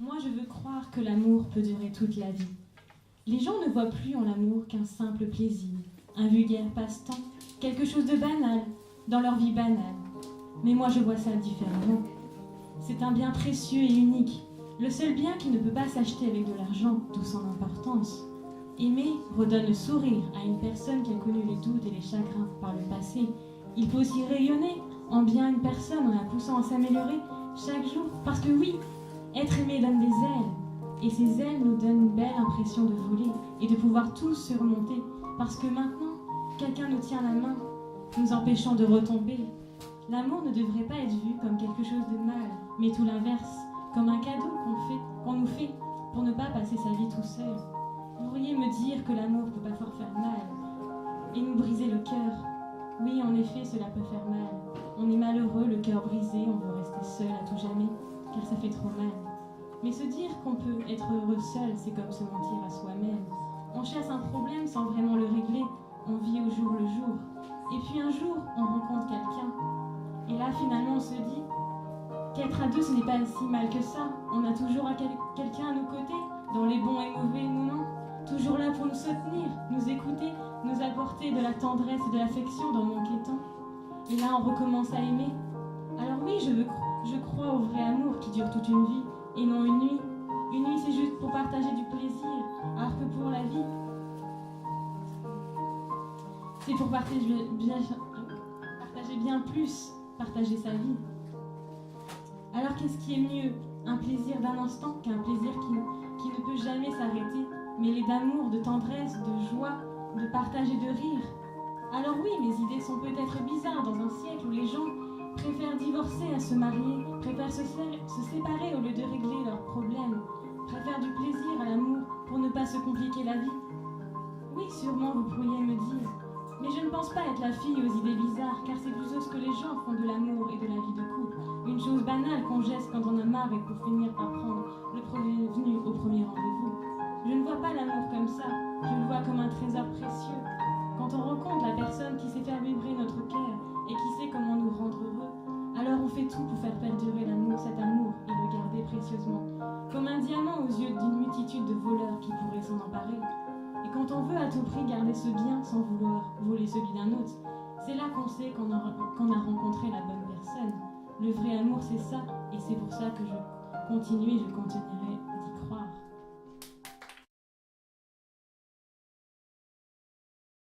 Moi, je veux croire que l'amour peut durer toute la vie. Les gens ne voient plus en l'amour qu'un simple plaisir, un vulgaire passe-temps, quelque chose de banal, dans leur vie banale. Mais moi, je vois ça différemment. C'est un bien précieux et unique, le seul bien qui ne peut pas s'acheter avec de l'argent, d'où son importance. Aimer redonne le sourire à une personne qui a connu les doutes et les chagrins par le passé. Il peut aussi rayonner en bien une personne en la poussant à s'améliorer chaque jour. Parce que oui, être aimé donne des ailes. Et ces ailes nous donnent une belle impression de voler et de pouvoir tous surmonter. Parce que maintenant, quelqu'un nous tient la main, nous empêchant de retomber. L'amour ne devrait pas être vu comme quelque chose de mal, mais tout l'inverse, comme un cadeau qu'on nous fait pour ne pas passer sa vie tout seul. Vous pourriez me dire que l'amour peut pas fort faire mal et nous briser le cœur. Oui, en effet, cela peut faire mal. On est malheureux, le cœur brisé, on veut rester seul à tout jamais, car ça fait trop mal. Mais se dire qu'on peut être heureux seul, c'est comme se mentir à soi-même. On chasse un problème sans vraiment le régler, on vit au jour le jour. Et puis un jour, on rencontre quelqu'un. Et là, finalement, on se dit qu'être à deux, ce n'est pas si mal que ça. On a toujours quelqu'un à nos côtés, dans les bons et mauvais moments. Toujours là pour nous soutenir, nous écouter, nous apporter de la tendresse et de l'affection dans mon quétant. Et là, on recommence à aimer. Alors oui, je crois au vrai amour qui dure toute une vie, et non une nuit. Une nuit, c'est juste pour partager du plaisir, alors que pour la vie, c'est pour partager bien plus, partager sa vie. Alors qu'est-ce qui est mieux? Un plaisir d'un instant qu'un plaisir qui ne peut jamais s'arrêter, mêlé d'amour, de tendresse, de joie, de partage et de rire. Alors oui, mes idées sont peut-être bizarres dans un siècle où les gens préfèrent divorcer à se marier, préfèrent se séparer au lieu de régler leurs problèmes, préfèrent du plaisir à l'amour pour ne pas se compliquer la vie. Oui, sûrement vous pourriez me dire, mais je ne pense pas être la fille aux idées bizarres, car c'est plutôt ce que les gens font de l'amour et de la vie de couple. Une chose banale qu'on geste quand on a marre et pour finir par prendre le prévenu au premier rendez-vous. Je ne vois pas l'amour comme ça, je le vois comme un trésor précieux. Quand on rencontre la personne qui sait faire vibrer notre cœur et qui sait comment nous rendre heureux, alors on fait tout pour faire perdurer l'amour, cet amour, et le garder précieusement. Comme un diamant aux yeux d'une multitude de voleurs qui pourraient s'en emparer. Et quand on veut à tout prix garder ce bien sans vouloir voler celui d'un autre, c'est là qu'on sait qu'on a rencontré la bonne personne. Le vrai amour, c'est ça, et c'est pour ça que je continue et je continuerai